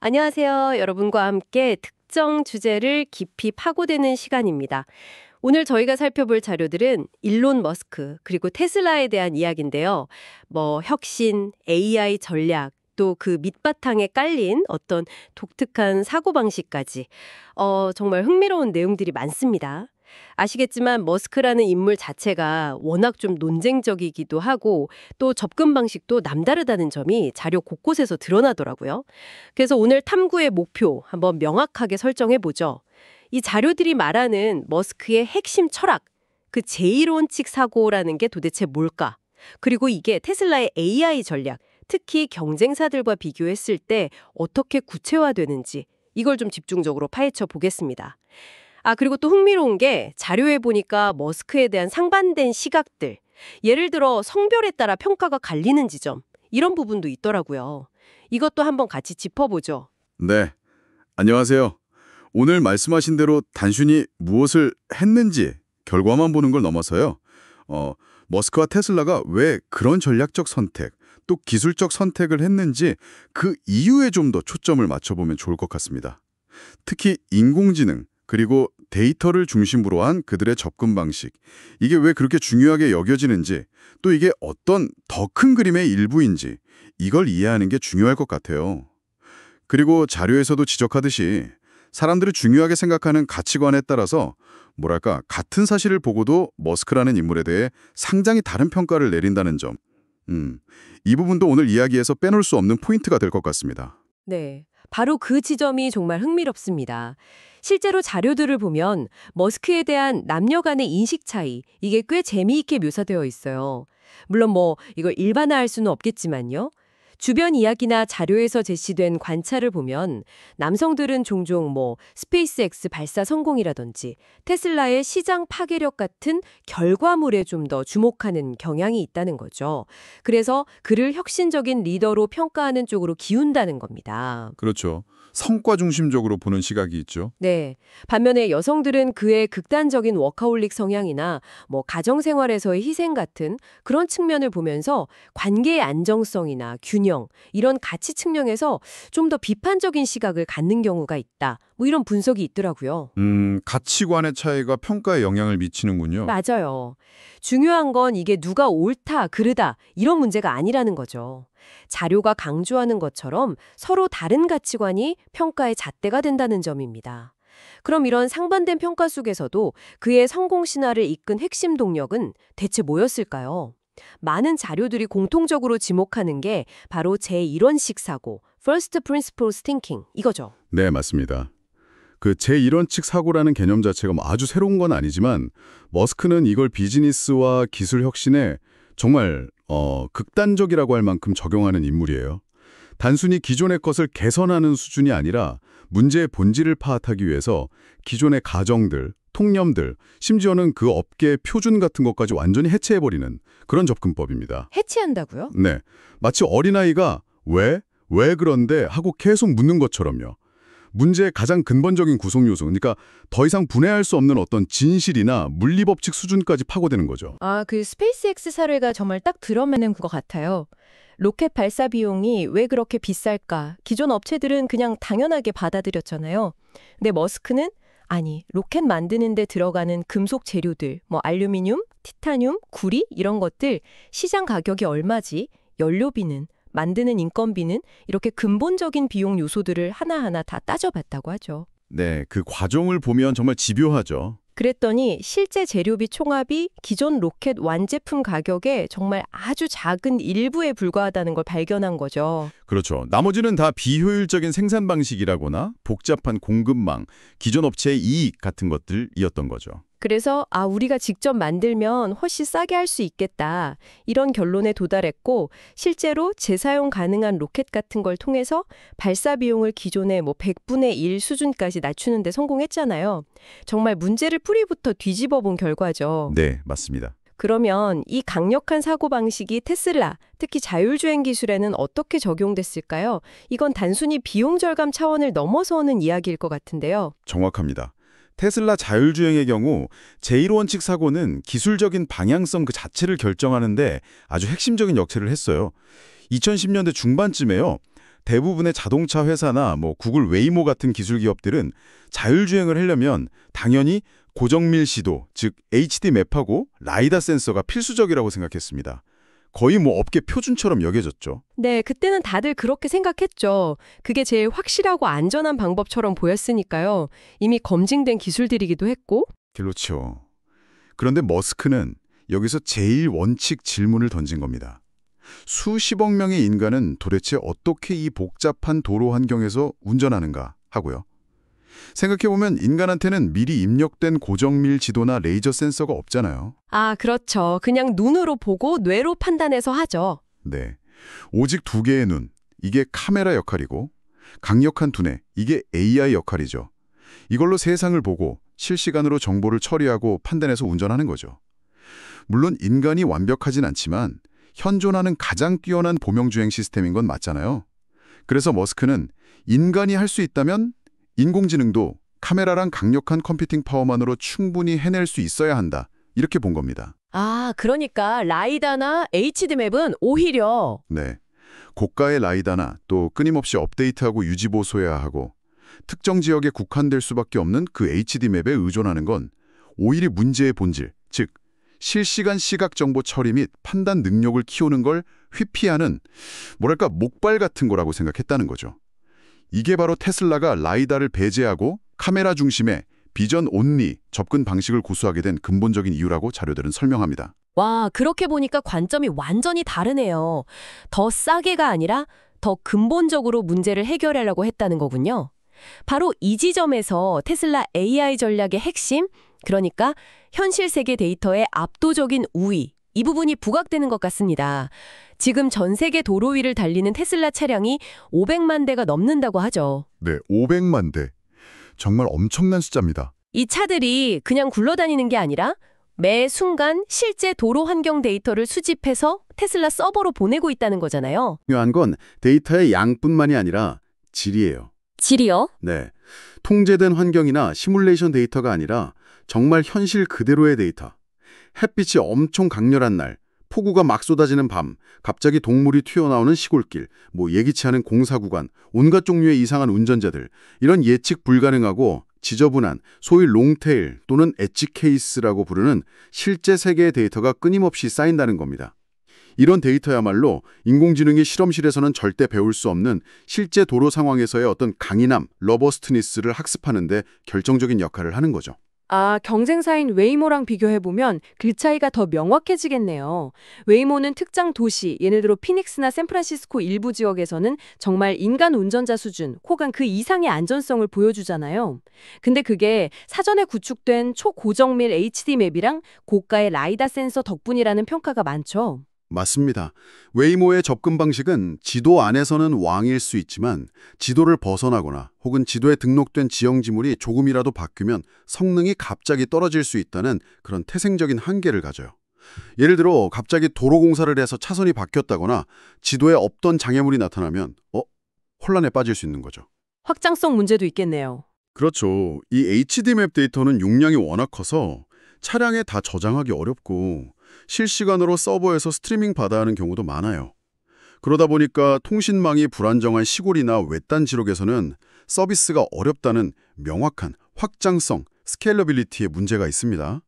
안녕하세요. 여러분과 함께 특정 주제를 깊이 파고드는 시간입니다. 오늘 저희가 살펴볼 자료들은 일론 머스크 그리고 테슬라에 대한 이야기인데요. 혁신, AI 전략, 또 그 밑바탕에 깔린 어떤 독특한 사고방식까지 정말 흥미로운 내용들이 많습니다. 아시겠지만 머스크라는 인물 자체가 워낙 좀 논쟁적이기도 하고 또 접근 방식도 남다르다는 점이 자료 곳곳에서 드러나더라고요. 그래서 오늘 탐구의 목표 한번 명확하게 설정해 보죠. 이 자료들이 말하는 머스크의 핵심 철학, 그 제1원칙 사고라는 게 도대체 뭘까? 그리고 이게 테슬라의 AI 전략, 특히 경쟁사들과 비교했을 때 어떻게 구체화되는지 이걸 좀 집중적으로 파헤쳐 보겠습니다. 그리고 또 흥미로운 게 자료에 보니까 머스크에 대한 상반된 시각들, 예를 들어 성별에 따라 평가가 갈리는 지점, 이런 부분도 있더라고요. 이것도 한번 같이 짚어보죠. 네, 안녕하세요. 오늘 말씀하신 대로 단순히 무엇을 했는지 결과만 보는 걸 넘어서요. 머스크와 테슬라가 왜 그런 전략적 선택, 또 기술적 선택을 했는지 그 이유에 좀 더 초점을 맞춰보면 좋을 것 같습니다. 특히 인공지능, 그리고 데이터를 중심으로 한 그들의 접근 방식, 이게 왜 그렇게 중요하게 여겨지는지, 또 이게 어떤 더 큰 그림의 일부인지 이걸 이해하는 게 중요할 것 같아요. 그리고 자료에서도 지적하듯이 사람들이 중요하게 생각하는 가치관에 따라서 같은 사실을 보고도 머스크라는 인물에 대해 상당히 다른 평가를 내린다는 점. 이 부분도 오늘 이야기에서 빼놓을 수 없는 포인트가 될 것 같습니다. 네, 바로 그 지점이 정말 흥미롭습니다. 실제로 자료들을 보면 머스크에 대한 남녀 간의 인식 차이, 이게 꽤 재미있게 묘사되어 있어요. 물론 이걸 일반화할 수는 없겠지만요. 주변 이야기나 자료에서 제시된 관찰을 보면 남성들은 종종 스페이스X 발사 성공이라든지 테슬라의 시장 파괴력 같은 결과물에 좀 더 주목하는 경향이 있다는 거죠. 그래서 그를 혁신적인 리더로 평가하는 쪽으로 기운다는 겁니다. 그렇죠. 성과 중심적으로 보는 시각이 있죠. 네. 반면에 여성들은 그의 극단적인 워커홀릭 성향이나 가정생활에서의 희생 같은 그런 측면을 보면서 관계의 안정성이나 균형, 이런 가치 측면에서 좀 더 비판적인 시각을 갖는 경우가 있다. 이런 분석이 있더라고요. 가치관의 차이가 평가에 영향을 미치는군요. 맞아요. 중요한 건 이게 누가 옳다, 그르다 이런 문제가 아니라는 거죠. 자료가 강조하는 것처럼 서로 다른 가치관이 평가의 잣대가 된다는 점입니다. 그럼 이런 상반된 평가 속에서도 그의 성공 신화를 이끈 핵심 동력은 대체 뭐였을까요? 많은 자료들이 공통적으로 지목하는 게 바로 제1원식 사고, First Principles Thinking 이거죠. 네, 맞습니다. 그 제1원칙 사고라는 개념 자체가 아주 새로운 건 아니지만 머스크는 이걸 비즈니스와 기술 혁신에 정말 극단적이라고 할 만큼 적용하는 인물이에요. 단순히 기존의 것을 개선하는 수준이 아니라 문제의 본질을 파악하기 위해서 기존의 가정들, 통념들, 심지어는 그 업계의 표준 같은 것까지 완전히 해체해버리는 그런 접근법입니다. 해체한다고요? 네, 마치 어린아이가 왜 그런데 하고 계속 묻는 것처럼요. 문제의 가장 근본적인 구성 요소, 그러니까 더 이상 분해할 수 없는 어떤 진실이나 물리법칙 수준까지 파고드는 거죠. 그 스페이스X 사례가 정말 딱 들어맞는 것 같아요. 로켓 발사 비용이 왜 그렇게 비쌀까? 기존 업체들은 그냥 당연하게 받아들였잖아요. 근데 머스크는 로켓 만드는 데 들어가는 금속 재료들, 알루미늄, 티타늄, 구리 이런 것들 시장 가격이 얼마지? 연료비는? 만드는 인건비는? 이렇게 근본적인 비용 요소들을 하나하나 다 따져봤다고 하죠. 네, 그 과정을 보면 정말 집요하죠. 그랬더니 실제 재료비 총합이 기존 로켓 완제품 가격의 정말 아주 작은 일부에 불과하다는 걸 발견한 거죠. 그렇죠. 나머지는 다 비효율적인 생산 방식이라거나 복잡한 공급망, 기존 업체의 이익 같은 것들이었던 거죠. 그래서 우리가 직접 만들면 훨씬 싸게 할 수 있겠다. 이런 결론에 도달했고 실제로 재사용 가능한 로켓 같은 걸 통해서 발사 비용을 기존의 100분의 1 수준까지 낮추는 데 성공했잖아요. 정말 문제를 뿌리부터 뒤집어 본 결과죠. 네, 맞습니다. 그러면 이 강력한 사고방식이 테슬라, 특히 자율주행 기술에는 어떻게 적용됐을까요? 이건 단순히 비용 절감 차원을 넘어서는 이야기일 것 같은데요. 정확합니다. 테슬라 자율주행의 경우 제1원칙 사고는 기술적인 방향성 그 자체를 결정하는데 아주 핵심적인 역할을 했어요. 2010년대 중반쯤에요. 대부분의 자동차 회사나 구글 웨이모 같은 기술 기업들은 자율주행을 하려면 당연히 고정밀 시도, 즉 HD 맵하고 라이다 센서가 필수적이라고 생각했습니다. 거의 업계 표준처럼 여겨졌죠. 네, 그때는 다들 그렇게 생각했죠. 그게 제일 확실하고 안전한 방법처럼 보였으니까요. 이미 검증된 기술들이기도 했고. 그렇죠. 그런데 머스크는 여기서 제일 원칙 질문을 던진 겁니다. 수십억 명의 인간은 도대체 어떻게 이 복잡한 도로 환경에서 운전하는가 하고요. 생각해보면 인간한테는 미리 입력된 고정밀 지도나 레이저 센서가 없잖아요. 아, 그렇죠. 그냥 눈으로 보고 뇌로 판단해서 하죠. 네. 오직 두 개의 눈, 이게 카메라 역할이고 강력한 두뇌, 이게 AI 역할이죠. 이걸로 세상을 보고 실시간으로 정보를 처리하고 판단해서 운전하는 거죠. 물론 인간이 완벽하진 않지만 현존하는 가장 뛰어난 보명주행 시스템인 건 맞잖아요. 그래서 머스크는 인간이 할 수 있다면 인공지능도 카메라랑 강력한 컴퓨팅 파워만으로 충분히 해낼 수 있어야 한다. 이렇게 본 겁니다. 아, 그러니까 라이다나 HD맵은 오히려 네. 고가의 라이다나 또 끊임없이 업데이트하고 유지보수해야 하고 특정 지역에 국한될 수밖에 없는 그 HD맵에 의존하는 건 오히려 문제의 본질, 즉 실시간 시각 정보 처리 및 판단 능력을 키우는 걸 회피하는 뭐랄까 목발 같은 거라고 생각했다는 거죠. 이게 바로 테슬라가 라이다를 배제하고 카메라 중심의 비전 온리 접근 방식을 고수하게 된 근본적인 이유라고 자료들은 설명합니다. 와, 그렇게 보니까 관점이 완전히 다르네요. 더 싸게가 아니라 더 근본적으로 문제를 해결하려고 했다는 거군요. 바로 이 지점에서 테슬라 AI 전략의 핵심, 그러니까 현실 세계 데이터의 압도적인 우위, 이 부분이 부각되는 것 같습니다. 지금 전 세계 도로 위를 달리는 테슬라 차량이 500만 대가 넘는다고 하죠. 네, 500만 대. 정말 엄청난 숫자입니다. 이 차들이 그냥 굴러다니는 게 아니라 매 순간 실제 도로 환경 데이터를 수집해서 테슬라 서버로 보내고 있다는 거잖아요. 중요한 건 데이터의 양뿐만이 아니라 질이에요. 질이요? 네. 통제된 환경이나 시뮬레이션 데이터가 아니라 정말 현실 그대로의 데이터. 햇빛이 엄청 강렬한 날, 폭우가 막 쏟아지는 밤, 갑자기 동물이 튀어나오는 시골길, 예기치 않은 공사 구간, 온갖 종류의 이상한 운전자들, 이런 예측 불가능하고 지저분한 소위 롱테일 또는 엣지 케이스라고 부르는 실제 세계의 데이터가 끊임없이 쌓인다는 겁니다. 이런 데이터야말로 인공지능이 실험실에서는 절대 배울 수 없는 실제 도로 상황에서의 어떤 강인함, 러버스트니스를 학습하는 데 결정적인 역할을 하는 거죠. 아, 경쟁사인 웨이모랑 비교해보면 그 차이가 더 명확해지겠네요. 웨이모는 특정 도시, 예를 들어 피닉스나 샌프란시스코 일부 지역에서는 정말 인간 운전자 수준, 혹은 그 이상의 안전성을 보여주잖아요. 근데 그게 사전에 구축된 초고정밀 HD 맵이랑 고가의 라이다 센서 덕분이라는 평가가 많죠. 맞습니다. 웨이모의 접근 방식은 지도 안에서는 왕일 수 있지만 지도를 벗어나거나 혹은 지도에 등록된 지형 지물이 조금이라도 바뀌면 성능이 갑자기 떨어질 수 있다는 그런 태생적인 한계를 가져요. 예를 들어 갑자기 도로 공사를 해서 차선이 바뀌었다거나 지도에 없던 장애물이 나타나면 혼란에 빠질 수 있는 거죠. 확장성 문제도 있겠네요. 그렇죠. 이 HD맵 데이터는 용량이 워낙 커서 차량에 다 저장하기 어렵고 실시간으로 서버에서 스트리밍 받아야 하는 경우도 많아요. 그러다 보니까 통신망이 불안정한 시골이나 외딴 지역에서는 서비스가 어렵다는 명확한 확장성, 스케일러빌리티의 문제가 있습니다.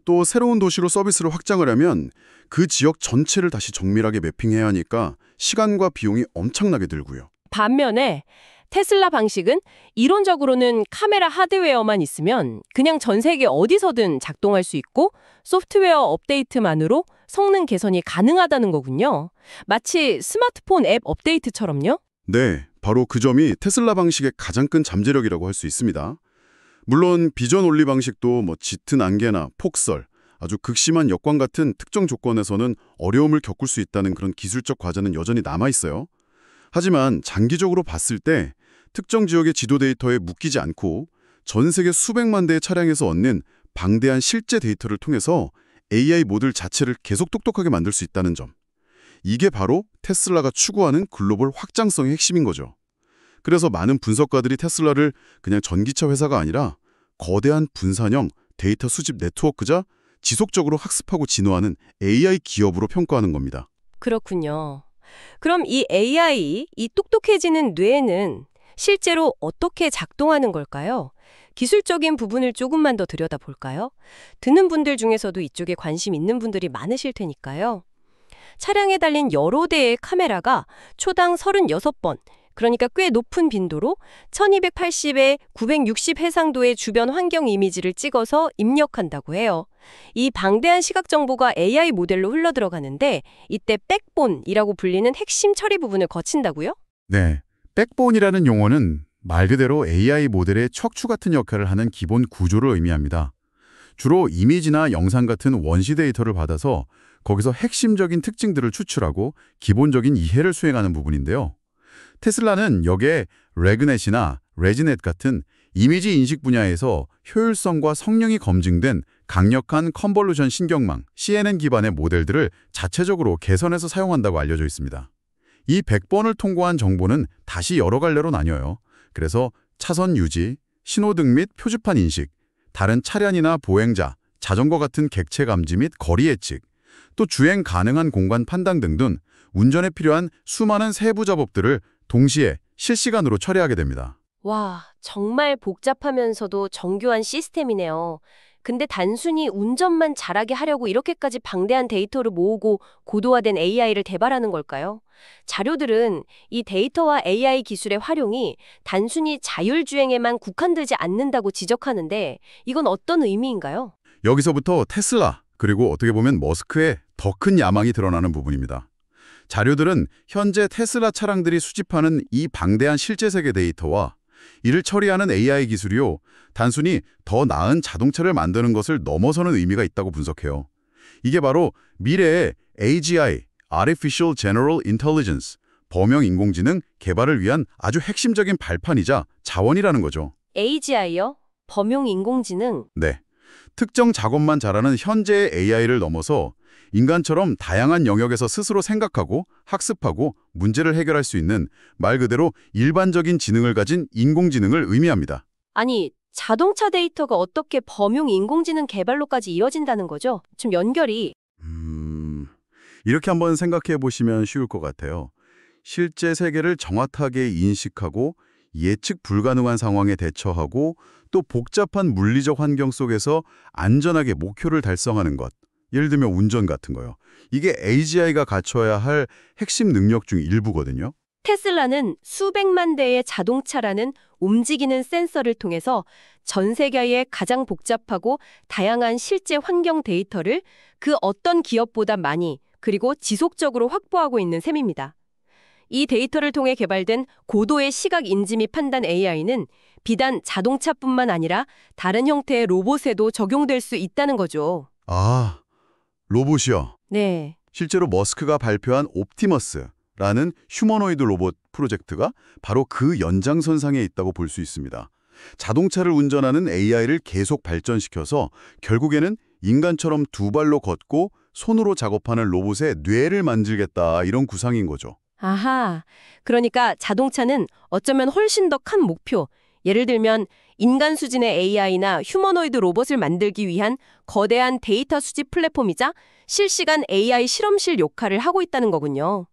또 새로운 도시로 서비스를 확장을 하면 그 지역 전체를 다시 정밀하게 매핑해야 하니까 시간과 비용이 엄청나게 들고요. 반면에 테슬라 방식은 이론적으로는 카메라 하드웨어만 있으면 그냥 전 세계 어디서든 작동할 수 있고 소프트웨어 업데이트만으로 성능 개선이 가능하다는 거군요. 마치 스마트폰 앱 업데이트처럼요? 네, 바로 그 점이 테슬라 방식의 가장 큰 잠재력이라고 할 수 있습니다. 물론 비전 온리 방식도 짙은 안개나 폭설, 아주 극심한 역광 같은 특정 조건에서는 어려움을 겪을 수 있다는 그런 기술적 과제는 여전히 남아있어요. 하지만 장기적으로 봤을 때 특정 지역의 지도 데이터에 묶이지 않고 전 세계 수백만 대의 차량에서 얻는 방대한 실제 데이터를 통해서 AI 모델 자체를 계속 똑똑하게 만들 수 있다는 점. 이게 바로 테슬라가 추구하는 글로벌 확장성의 핵심인 거죠. 그래서 많은 분석가들이 테슬라를 그냥 전기차 회사가 아니라 거대한 분산형 데이터 수집 네트워크자 지속적으로 학습하고 진화하는 AI 기업으로 평가하는 겁니다. 그렇군요. 그럼 이 AI, 이 똑똑해지는 뇌는 실제로 어떻게 작동하는 걸까요? 기술적인 부분을 조금만 더 들여다볼까요? 듣는 분들 중에서도 이쪽에 관심 있는 분들이 많으실 테니까요. 차량에 달린 여러 대의 카메라가 초당 36번, 그러니까 꽤 높은 빈도로 1280에 960 해상도의 주변 환경 이미지를 찍어서 입력한다고 해요. 이 방대한 시각 정보가 AI 모델로 흘러들어가는데 이때 백본이라고 불리는 핵심 처리 부분을 거친다고요? 네, 백본이라는 용어는 말 그대로 AI 모델의 척추 같은 역할을 하는 기본 구조를 의미합니다. 주로 이미지나 영상 같은 원시 데이터를 받아서 거기서 핵심적인 특징들을 추출하고 기본적인 이해를 수행하는 부분인데요. 테슬라는 여기에 레그넷이나 레지넷 같은 이미지 인식 분야에서 효율성과 성능이 검증된 강력한 컨볼루션 신경망, CNN 기반의 모델들을 자체적으로 개선해서 사용한다고 알려져 있습니다. 이 100번을 통과한 정보는 다시 여러 갈래로 나뉘어요. 그래서 차선 유지, 신호등 및 표지판 인식, 다른 차량이나 보행자, 자전거 같은 객체 감지 및 거리 예측, 또 주행 가능한 공간 판단 등등 운전에 필요한 수많은 세부 작업들을 동시에 실시간으로 처리하게 됩니다. 와, 정말 복잡하면서도 정교한 시스템이네요. 근데 단순히 운전만 잘하게 하려고 이렇게까지 방대한 데이터를 모으고 고도화된 AI를 개발하는 걸까요? 자료들은 이 데이터와 AI 기술의 활용이 단순히 자율주행에만 국한되지 않는다고 지적하는데 이건 어떤 의미인가요? 여기서부터 테슬라, 그리고 어떻게 보면 머스크의 더 큰 야망이 드러나는 부분입니다. 자료들은 현재 테슬라 차량들이 수집하는 이 방대한 실제 세계 데이터와 이를 처리하는 AI 기술이요, 단순히 더 나은 자동차를 만드는 것을 넘어서는 의미가 있다고 분석해요. 이게 바로 미래의 AGI, Artificial General Intelligence, 범용 인공지능 개발을 위한 아주 핵심적인 발판이자 자원이라는 거죠. AGI요? 범용 인공지능? 네. 특정 작업만 잘하는 현재의 AI를 넘어서 인간처럼 다양한 영역에서 스스로 생각하고 학습하고 문제를 해결할 수 있는 말 그대로 일반적인 지능을 가진 인공지능을 의미합니다. 아니, 자동차 데이터가 어떻게 범용 인공지능 개발로까지 이어진다는 거죠? 좀 연결이. 이렇게 한번 생각해 보시면 쉬울 것 같아요. 실제 세계를 정확하게 인식하고 예측 불가능한 상황에 대처하고 또 복잡한 물리적 환경 속에서 안전하게 목표를 달성하는 것. 예를 들면 운전 같은 거요. 이게 AGI가 갖춰야 할 핵심 능력 중 일부거든요. 테슬라는 수백만 대의 자동차라는 움직이는 센서를 통해서 전 세계의 가장 복잡하고 다양한 실제 환경 데이터를 그 어떤 기업보다 많이 그리고 지속적으로 확보하고 있는 셈입니다. 이 데이터를 통해 개발된 고도의 시각 인지 및 판단 AI는 비단 자동차뿐만 아니라 다른 형태의 로봇에도 적용될 수 있다는 거죠. 아, 로봇이요. 네. 실제로 머스크가 발표한 옵티머스라는 휴머노이드 로봇 프로젝트가 바로 그 연장선상에 있다고 볼 수 있습니다. 자동차를 운전하는 AI를 계속 발전시켜서 결국에는 인간처럼 두 발로 걷고 손으로 작업하는 로봇의 뇌를 만들겠다, 이런 구상인 거죠. 아하, 그러니까 자동차는 어쩌면 훨씬 더 큰 목표, 예를 들면 인간 수준의 AI나 휴머노이드 로봇을 만들기 위한 거대한 데이터 수집 플랫폼이자 실시간 AI 실험실 역할을 하고 있다는 거군요.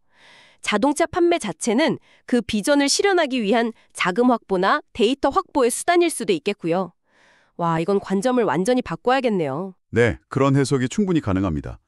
자동차 판매 자체는 그 비전을 실현하기 위한 자금 확보나 데이터 확보의 수단일 수도 있겠고요. 와, 이건 관점을 완전히 바꿔야겠네요. 네, 그런 해석이 충분히 가능합니다.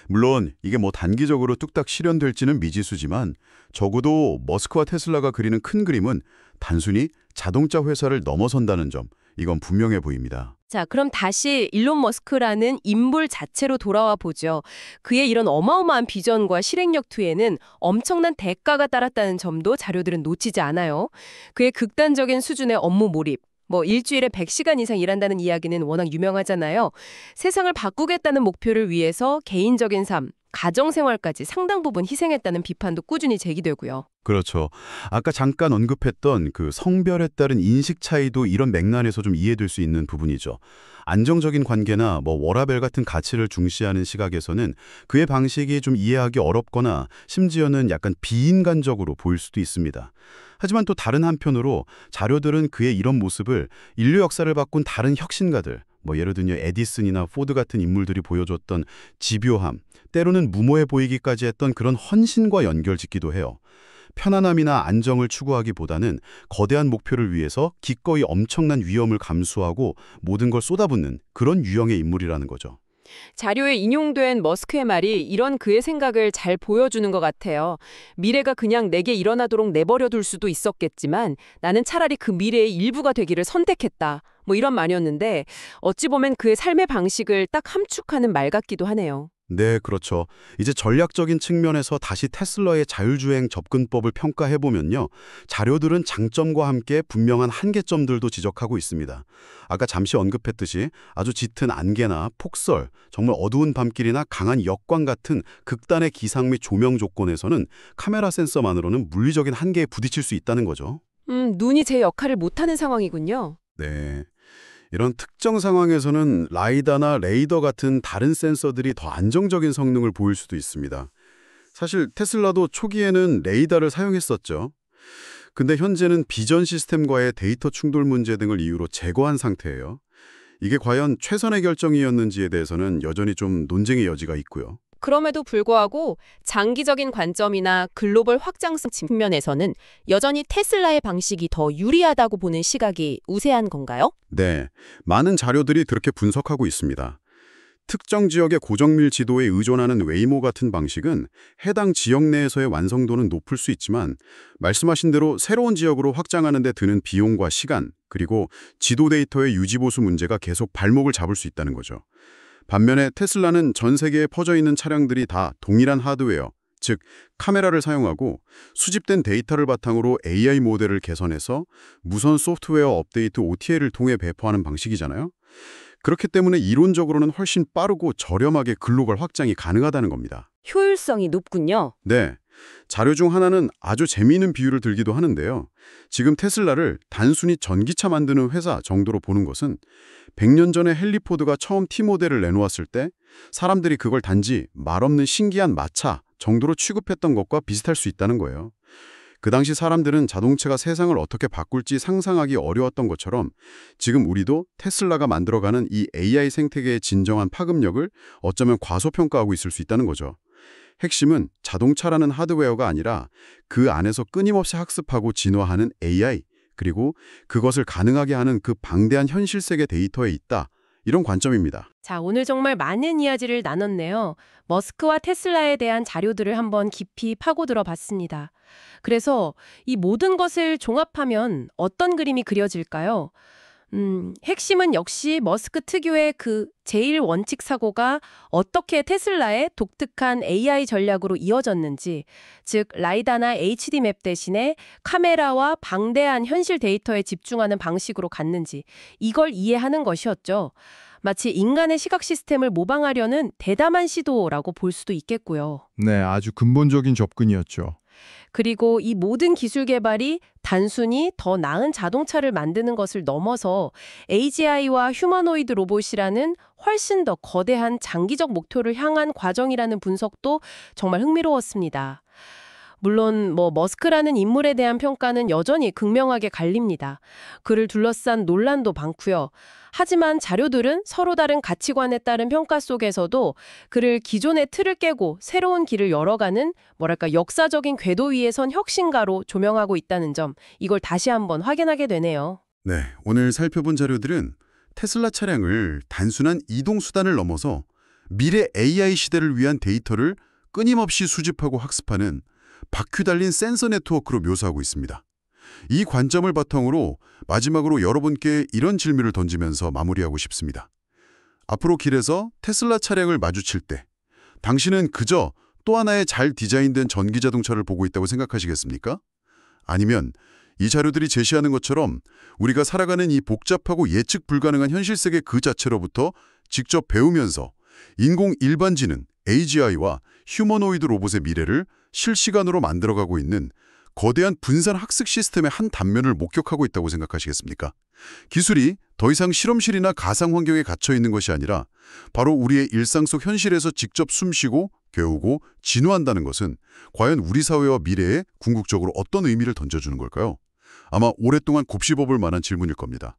물론 이게 뭐 단기적으로 뚝딱 실현될지는 미지수지만 적어도 머스크와 테슬라가 그리는 큰 그림은 단순히 자동차 회사를 넘어선다는 점, 이건 분명해 보입니다. 자, 그럼 다시 일론 머스크라는 인물 자체로 돌아와 보죠. 그의 이런 어마어마한 비전과 실행력 뒤에는 엄청난 대가가 따랐다는 점도 자료들은 놓치지 않아요. 그의 극단적인 수준의 업무 몰입, 일주일에 100시간 이상 일한다는 이야기는 워낙 유명하잖아요. 세상을 바꾸겠다는 목표를 위해서 개인적인 삶, 가정생활까지 상당 부분 희생했다는 비판도 꾸준히 제기되고요. 그렇죠. 아까 잠깐 언급했던 그 성별에 따른 인식 차이도 이런 맥락에서 좀 이해될 수 있는 부분이죠. 안정적인 관계나 워라밸 같은 가치를 중시하는 시각에서는 그의 방식이 좀 이해하기 어렵거나 심지어는 약간 비인간적으로 보일 수도 있습니다. 하지만 또 다른 한편으로 자료들은 그의 이런 모습을 인류 역사를 바꾼 다른 혁신가들, 뭐 예를 들면 에디슨이나 포드 같은 인물들이 보여줬던 집요함, 때로는 무모해 보이기까지 했던 그런 헌신과 연결짓기도 해요. 편안함이나 안정을 추구하기보다는 거대한 목표를 위해서 기꺼이 엄청난 위험을 감수하고 모든 걸 쏟아붓는 그런 유형의 인물이라는 거죠. 자료에 인용된 머스크의 말이 이런 그의 생각을 잘 보여주는 것 같아요. 미래가 그냥 내게 일어나도록 내버려둘 수도 있었겠지만 나는 차라리 그 미래의 일부가 되기를 선택했다. 뭐 이런 말이었는데 어찌 보면 그의 삶의 방식을 딱 함축하는 말 같기도 하네요. 네, 그렇죠. 이제 전략적인 측면에서 다시 테슬라의 자율주행 접근법을 평가해보면요. 자료들은 장점과 함께 분명한 한계점들도 지적하고 있습니다. 아까 잠시 언급했듯이 아주 짙은 안개나 폭설, 정말 어두운 밤길이나 강한 역광 같은 극단의 기상 및 조명 조건에서는 카메라 센서만으로는 물리적인 한계에 부딪힐 수 있다는 거죠. 눈이 제 역할을 못하는 상황이군요. 네. 이런 특정 상황에서는 라이다나 레이더 같은 다른 센서들이 더 안정적인 성능을 보일 수도 있습니다. 사실 테슬라도 초기에는 레이더를 사용했었죠. 근데 현재는 비전 시스템과의 데이터 충돌 문제 등을 이유로 제거한 상태예요. 이게 과연 최선의 결정이었는지에 대해서는 여전히 좀 논쟁의 여지가 있고요. 그럼에도 불구하고 장기적인 관점이나 글로벌 확장성 측면에서는 여전히 테슬라의 방식이 더 유리하다고 보는 시각이 우세한 건가요? 네, 많은 자료들이 그렇게 분석하고 있습니다. 특정 지역의 고정밀 지도에 의존하는 웨이모 같은 방식은 해당 지역 내에서의 완성도는 높을 수 있지만 말씀하신 대로 새로운 지역으로 확장하는 데 드는 비용과 시간, 그리고 지도 데이터의 유지보수 문제가 계속 발목을 잡을 수 있다는 거죠. 반면에 테슬라는 전 세계에 퍼져 있는 차량들이 다 동일한 하드웨어, 즉 카메라를 사용하고 수집된 데이터를 바탕으로 AI 모델을 개선해서 무선 소프트웨어 업데이트 OTA를 통해 배포하는 방식이잖아요. 그렇기 때문에 이론적으로는 훨씬 빠르고 저렴하게 글로벌 확장이 가능하다는 겁니다. 효율성이 높군요. 네. 자료 중 하나는 아주 재미있는 비유를 들기도 하는데요. 지금 테슬라를 단순히 전기차 만드는 회사 정도로 보는 것은 100년 전에 헨리 포드가 처음 T모델을 내놓았을 때 사람들이 그걸 단지 말없는 신기한 마차 정도로 취급했던 것과 비슷할 수 있다는 거예요. 그 당시 사람들은 자동차가 세상을 어떻게 바꿀지 상상하기 어려웠던 것처럼 지금 우리도 테슬라가 만들어가는 이 AI 생태계의 진정한 파급력을 어쩌면 과소평가하고 있을 수 있다는 거죠. 핵심은 자동차라는 하드웨어가 아니라 그 안에서 끊임없이 학습하고 진화하는 AI, 그리고 그것을 가능하게 하는 그 방대한 현실 세계 데이터에 있다. 이런 관점입니다. 자, 오늘 정말 많은 이야기를 나눴네요. 머스크와 테슬라에 대한 자료들을 한번 깊이 파고들어 봤습니다. 그래서 이 모든 것을 종합하면 어떤 그림이 그려질까요? 핵심은 역시 머스크 특유의 그 제일 원칙 사고가 어떻게 테슬라의 독특한 AI 전략으로 이어졌는지, 즉 라이다나 HD 맵 대신에 카메라와 방대한 현실 데이터에 집중하는 방식으로 갔는지 이걸 이해하는 것이었죠. 마치 인간의 시각 시스템을 모방하려는 대담한 시도라고 볼 수도 있겠고요. 네, 아주 근본적인 접근이었죠. 그리고 이 모든 기술 개발이 단순히 더 나은 자동차를 만드는 것을 넘어서 AGI와 휴머노이드 로봇이라는 훨씬 더 거대한 장기적 목표를 향한 과정이라는 분석도 정말 흥미로웠습니다. 물론 머스크라는 인물에 대한 평가는 여전히 극명하게 갈립니다. 그를 둘러싼 논란도 많고요. 하지만 자료들은 서로 다른 가치관에 따른 평가 속에서도 그를 기존의 틀을 깨고 새로운 길을 열어가는 역사적인 궤도 위에 선 혁신가로 조명하고 있다는 점, 이걸 다시 한번 확인하게 되네요. 네, 오늘 살펴본 자료들은 테슬라 차량을 단순한 이동 수단을 넘어서 미래 AI 시대를 위한 데이터를 끊임없이 수집하고 학습하는 바퀴 달린 센서 네트워크로 묘사하고 있습니다. 이 관점을 바탕으로 마지막으로 여러분께 이런 질문을 던지면서 마무리하고 싶습니다. 앞으로 길에서 테슬라 차량을 마주칠 때 당신은 그저 또 하나의 잘 디자인된 전기 자동차를 보고 있다고 생각하시겠습니까? 아니면 이 자료들이 제시하는 것처럼 우리가 살아가는 이 복잡하고 예측 불가능한 현실 세계 그 자체로부터 직접 배우면서 인공 일반지능, AGI와 휴머노이드 로봇의 미래를 실시간으로 만들어가고 있는 거대한 분산 학습 시스템의 한 단면을 목격하고 있다고 생각하시겠습니까? 기술이 더 이상 실험실이나 가상 환경에 갇혀 있는 것이 아니라 바로 우리의 일상 속 현실에서 직접 숨쉬고 배우고 진화한다는 것은 과연 우리 사회와 미래에 궁극적으로 어떤 의미를 던져주는 걸까요? 아마 오랫동안 곱씹어볼 만한 질문일 겁니다.